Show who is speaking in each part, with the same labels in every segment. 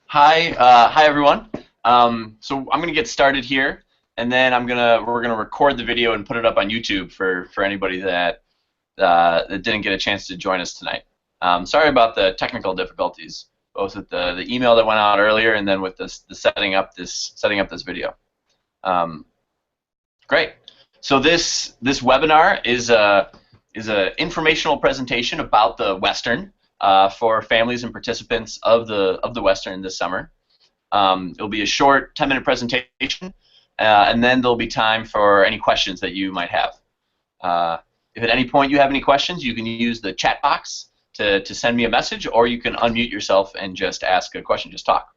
Speaker 1: Hi everyone. So I'm gonna get started here, and then we're gonna record the video and put it up on YouTube for anybody that didn't get a chance to join us tonight. Sorry about the technical difficulties, both with the email that went out earlier and then with the setting up this video. Um, Great. So this webinar is a informational presentation about the Western for families and participants of the Western this summer. It'll be a short 10-minute presentation, and then there'll be time for any questions that you might have. If at any point you have any questions, you can use the chat box to send me a message, or you can unmute yourself and just ask a question, just talk.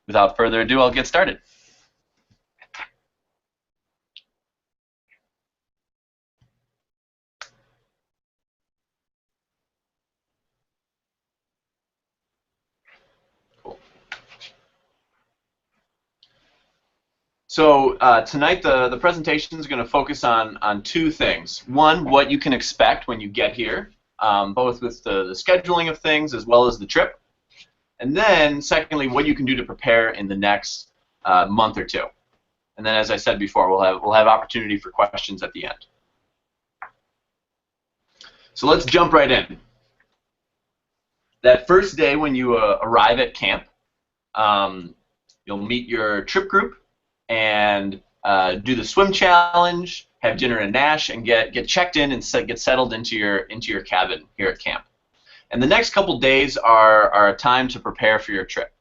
Speaker 1: Without further ado, I'll get started. So tonight the presentation is going to focus on two things. One, what you can expect when you get here, both with the scheduling of things as well as the trip. And then secondly, what you can do to prepare in the next month or two. And then, as I said before, we'll have opportunity for questions at the end. So let's jump right in. That first day when you arrive at camp, you'll meet your trip group and do the swim challenge, have dinner in Nash, and get checked in and get settled into your cabin here at camp. And the next couple days are a time to prepare for your trip.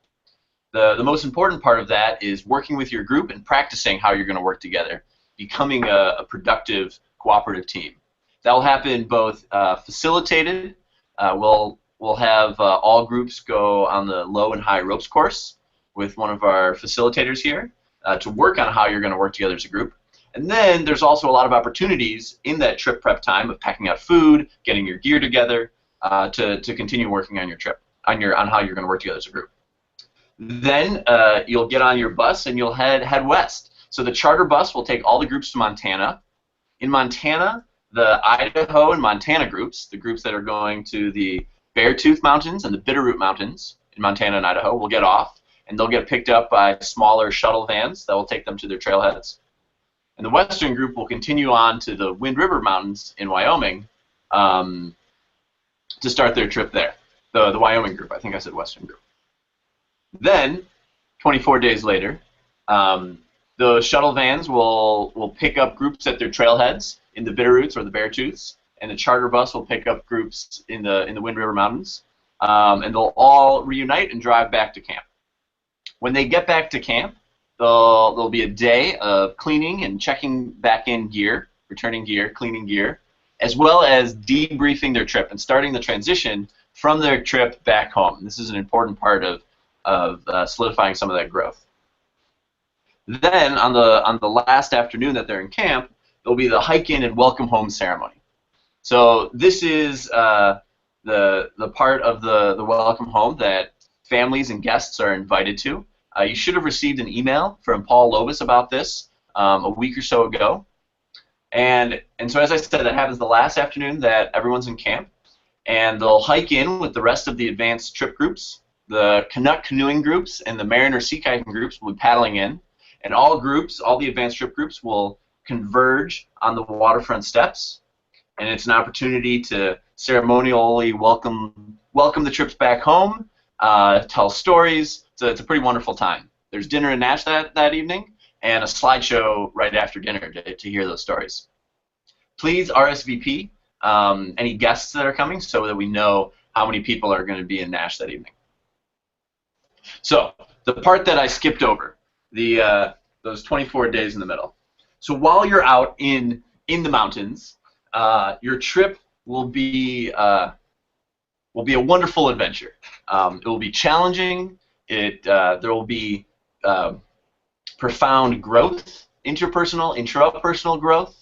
Speaker 1: The most important part of that is working with your group and practicing how you're going to work together, becoming a productive, cooperative team. That will happen both facilitated. We'll have all groups go on the low and high ropes course with one of our facilitators here to work on how you're going to work together as a group. And then there's also a lot of opportunities in that trip prep time of packing out food, getting your gear together to continue working on your trip, on how you're going to work together as a group. Then you'll get on your bus and you'll head west. So the charter bus will take all the groups to Montana. In Montana, the Idaho and Montana groups, the groups that are going to the Beartooth Mountains and the Bitterroot Mountains in Montana and Idaho, will get off, and they'll get picked up by smaller shuttle vans that will take them to their trailheads. And the Western group will continue on to the Wind River Mountains in Wyoming to start their trip there. The Wyoming group, I think I said Western group. Then, 24 days later, the shuttle vans will pick up groups at their trailheads in the Bitterroots or the Beartooths, and the charter bus will pick up groups in the Wind River Mountains, and they'll all reunite and drive back to camp. When they get back to camp, there'll be a day of cleaning and checking back in gear, returning gear, cleaning gear, as well as debriefing their trip and starting the transition from their trip back home. This is an important part of solidifying some of that growth. Then on the last afternoon that they're in camp, there'll be the hike-in and welcome home ceremony. So this is the part of the welcome home that families and guests are invited to. You should have received an email from Paul Lovis about this a week or so ago. And so as I said, that happens the last afternoon that everyone's in camp. And they'll hike in with the rest of the advanced trip groups. The Canuck canoeing groups and the Mariner sea kayaking groups will be paddling in. And all the advanced trip groups will converge on the waterfront steps. And it's an opportunity to ceremonially welcome the trips back home, tell stories. It's a pretty wonderful time. There's dinner in Nash that evening, and a slideshow right after dinner to hear those stories. Please RSVP any guests that are coming so that we know how many people are going to be in Nash that evening. So the part that I skipped over, those 24 days in the middle. So while you're out in the mountains, your trip will be a wonderful adventure. It will be challenging. There will be profound growth, interpersonal, intrapersonal growth.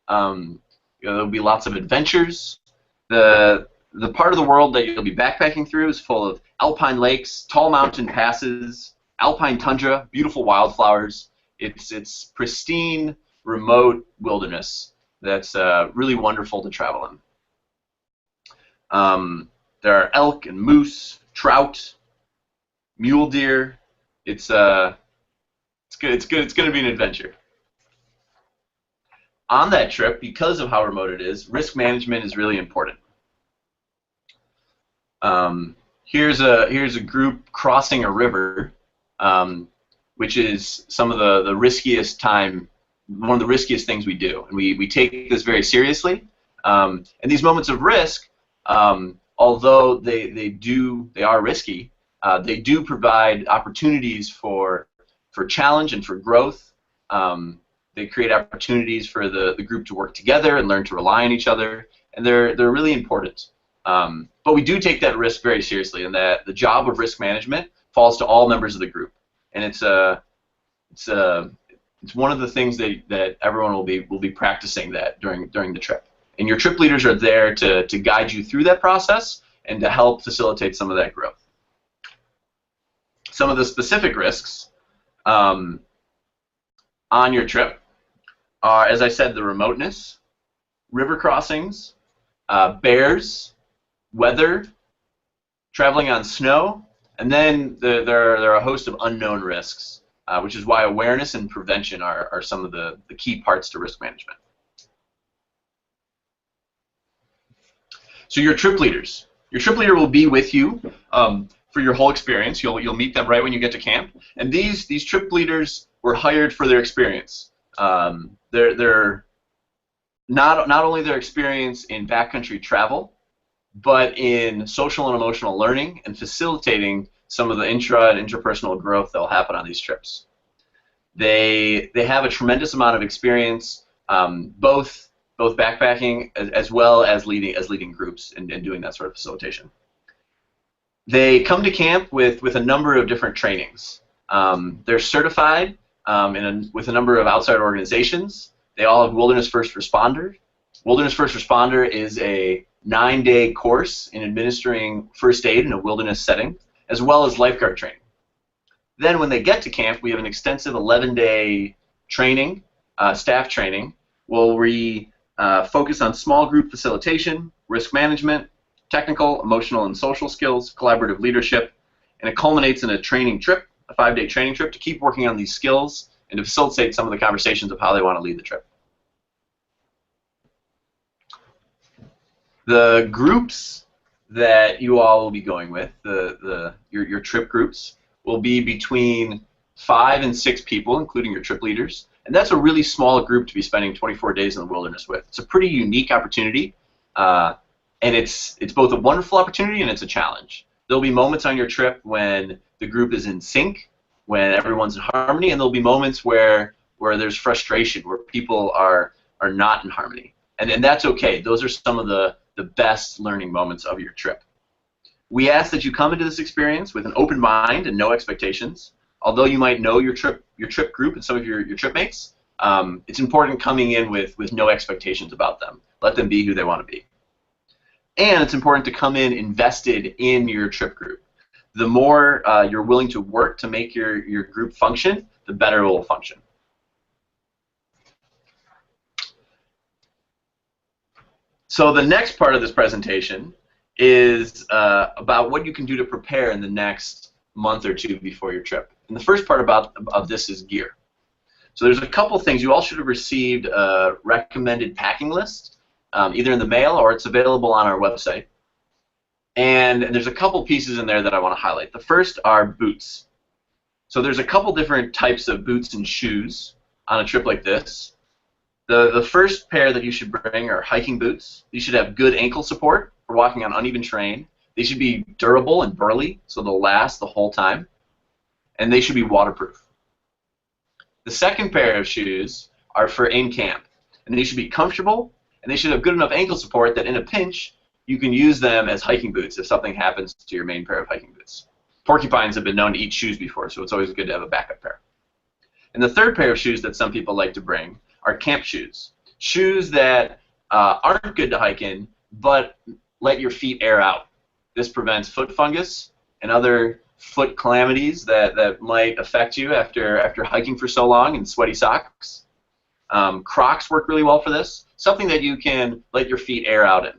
Speaker 1: There will be lots of adventures. The part of the world that you'll be backpacking through is full of alpine lakes, tall mountain passes, alpine tundra, beautiful wildflowers. It's pristine, remote wilderness that's really wonderful to travel in. There are elk and moose, trout, mule deer. It's good. It's good. It's going to be an adventure. On that trip, because of how remote it is, risk management is really important. Here's a group crossing a river, which is some of the riskiest time, one of the riskiest things we do, and we take this very seriously. And these moments of risk, although they are risky, they do provide opportunities for challenge and for growth. They create opportunities for the group to work together and learn to rely on each other, and they're really important. But we do take that risk very seriously, and that the job of risk management falls to all members of the group, and it's one of the things that everyone will be practicing that during the trip. And your trip leaders are there to guide you through that process and to help facilitate some of that growth. Some of the specific risks on your trip are, as I said, the remoteness, river crossings, bears, weather, traveling on snow, and then there are a host of unknown risks, which is why awareness and prevention are some of the key parts to risk management. So your trip leaders. Your trip leader will be with you for your whole experience. You'll meet them right when you get to camp. And these trip leaders were hired for their experience. They're not only their experience in backcountry travel, but in social and emotional learning and facilitating some of the intra and interpersonal growth that will happen on these trips. They have a tremendous amount of experience, both backpacking as well as leading groups and doing that sort of facilitation. They come to camp with a number of different trainings. They're certified with a number of outside organizations. They all have Wilderness First Responder. Wilderness First Responder is a 9-day course in administering first aid in a wilderness setting, as well as lifeguard training. Then when they get to camp, we have an extensive 11-day training, staff training, where we focus on small group facilitation, risk management, technical, emotional, and social skills, collaborative leadership, and it culminates in a training trip, a 5-day training trip, to keep working on these skills and to facilitate some of the conversations of how they want to lead the trip. The groups that you all will be going with, your trip groups, will be between 5 and 6 people, including your trip leaders. And that's a really small group to be spending 24 days in the wilderness with. It's a pretty unique opportunity, and it's both a wonderful opportunity and it's a challenge. There'll be moments on your trip when the group is in sync, when everyone's in harmony, and there'll be moments where there's frustration, where people are not in harmony. And that's okay. Those are some of the best learning moments of your trip. We ask that you come into this experience with an open mind and no expectations. Although you might know your trip group and some of your trip mates, it's important coming in with no expectations about them. Let them be who they want to be. And it's important to come in invested in your trip group. The more you're willing to work to make your group function, the better it will function. So the next part of this presentation is about what you can do to prepare in the next month or two before your trip. And the first part of this is gear. So there's a couple things. You all should have received a recommended packing list, either in the mail or it's available on our website. And there's a couple pieces in there that I want to highlight. The first are boots. So there's a couple different types of boots and shoes on a trip like this. The first pair that you should bring are hiking boots. These should have good ankle support for walking on uneven terrain. They should be durable and burly, so they'll last the whole time. And they should be waterproof. The second pair of shoes are for in camp. And they should be comfortable, and they should have good enough ankle support that in a pinch, you can use them as hiking boots if something happens to your main pair of hiking boots. Porcupines have been known to eat shoes before, so it's always good to have a backup pair. And the third pair of shoes that some people like to bring are camp shoes. Shoes that aren't good to hike in, but let your feet air out. This prevents foot fungus and other foot calamities that might affect you after hiking for so long in sweaty socks. Crocs work really well for this. Something that you can let your feet air out in.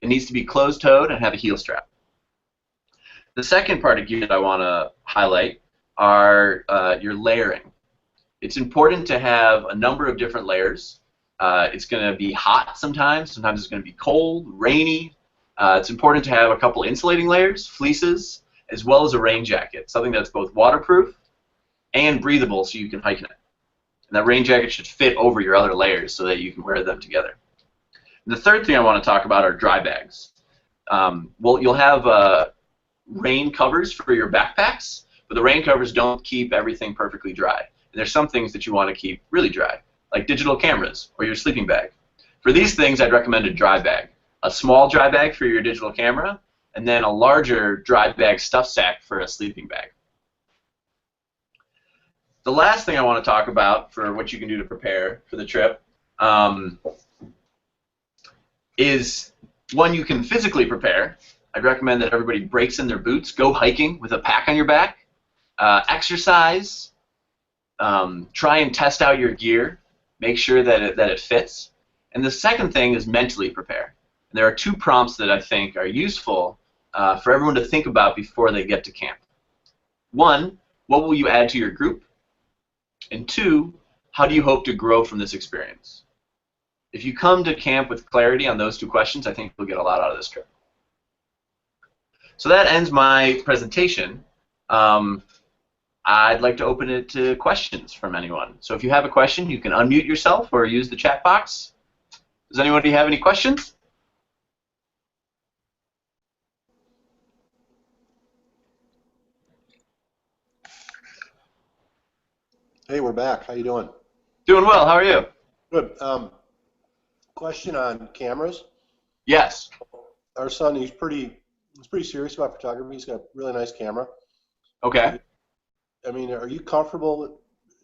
Speaker 1: It needs to be closed-toed and have a heel strap. The second part of gear that I want to highlight are your layering. It's important to have a number of different layers. It's going to be hot sometimes. Sometimes it's going to be cold, rainy. It's important to have a couple insulating layers, fleeces, as well as a rain jacket, something that's both waterproof and breathable so you can hike in it. And that rain jacket should fit over your other layers so that you can wear them together. And the third thing I want to talk about are dry bags. Well, you'll have rain covers for your backpacks, but the rain covers don't keep everything perfectly dry. And there's some things that you want to keep really dry, like digital cameras or your sleeping bag. For these things, I'd recommend a dry bag. A small dry bag for your digital camera, and then a larger dry bag stuff sack for a sleeping bag. The last thing I want to talk about for what you can do to prepare for the trip is one you can physically prepare. I'd recommend that everybody breaks in their boots, go hiking with a pack on your back, exercise, try and test out your gear, make sure that it fits. And the second thing is mentally prepare. And there are two prompts that I think are useful for everyone to think about before they get to camp. One, what will you add to your group? And two, how do you hope to grow from this experience? If you come to camp with clarity on those two questions, I think you'll get a lot out of this trip. So that ends my presentation. I'd like to open it to questions from anyone. So if you have a question, you can unmute yourself or use the chat box. Does anybody have any questions?
Speaker 2: Hey, we're back. How you doing?
Speaker 1: Doing well. How are you?
Speaker 2: Good. Question on cameras.
Speaker 1: Yes.
Speaker 2: Our son, he's pretty serious about photography. He's got a really nice camera.
Speaker 1: Okay.
Speaker 2: I mean, are you comfortable with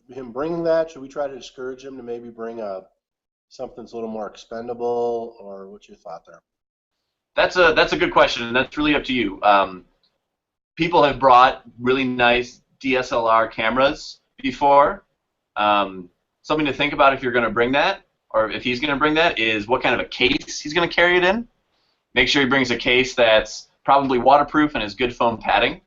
Speaker 2: him bringing that? Should we try to discourage him to maybe bring something that's a little more expendable, or what's your thought there?
Speaker 1: That's a good question, and that's really up to you. People have brought really nice DSLR cameras before. Something to think about if you're going to bring that, or if he's going to bring that, is what kind of a case he's going to carry it in. Make sure he brings a case that's probably waterproof and has good foam padding.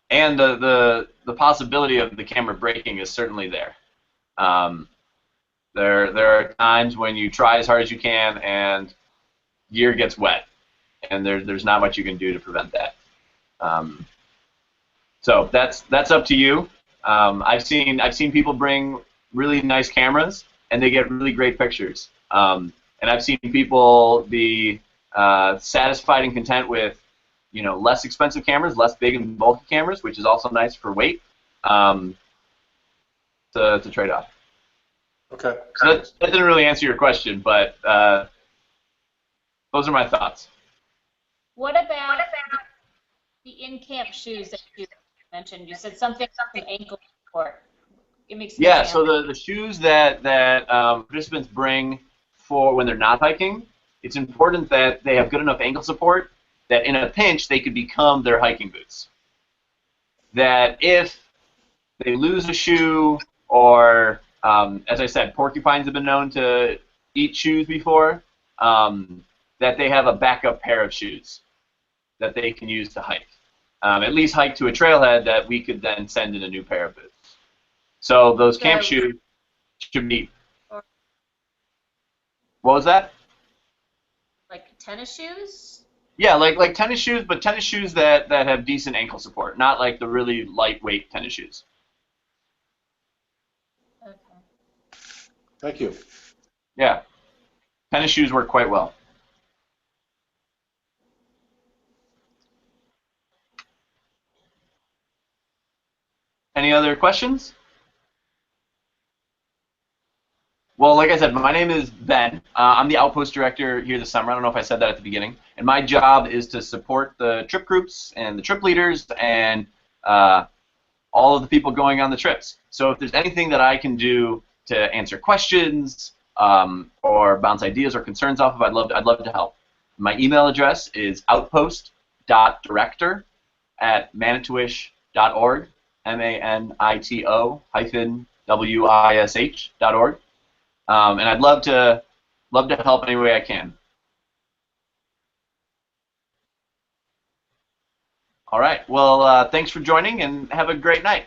Speaker 1: And the possibility of the camera breaking is certainly there. There are times when you try as hard as you can and gear gets wet, and there's not much you can do to prevent that. So that's up to you. I've seen people bring really nice cameras and they get really great pictures. And I've seen people be satisfied and content with less expensive cameras, less big and bulky cameras, which is also nice for weight to trade off.
Speaker 2: Okay.
Speaker 1: So that didn't really answer your question, but those are my thoughts.
Speaker 3: What about the in-camp shoes that you mentioned? You said something ankle support. Give me an
Speaker 1: Yeah,
Speaker 3: example.
Speaker 1: so the shoes that participants bring for when they're not hiking, it's important that they have good enough ankle support that in a pinch they could become their hiking boots. That if they lose a shoe, or as I said, porcupines have been known to eat shoes before, that they have a backup pair of shoes that they can use to hike. At least hike to a trailhead that we could then send in a new pair of boots. So those camp shoes should be. What was that?
Speaker 3: Like tennis shoes?
Speaker 1: Yeah, like tennis shoes, but tennis shoes that have decent ankle support, not like the really lightweight tennis shoes.
Speaker 3: Okay.
Speaker 2: Thank you.
Speaker 1: Yeah, tennis shoes work quite well. Any other questions? Well, like I said, my name is Ben. I'm the Outpost Director here this summer. I don't know if I said that at the beginning. And my job is to support the trip groups and the trip leaders and all of the people going on the trips. So if there's anything that I can do to answer questions or bounce ideas or concerns off of, I'd love to help. My email address is outpost.director@manitowish.org, manito-wish.org. And I'd love to help any way I can. All right. Well, thanks for joining, and have a great night.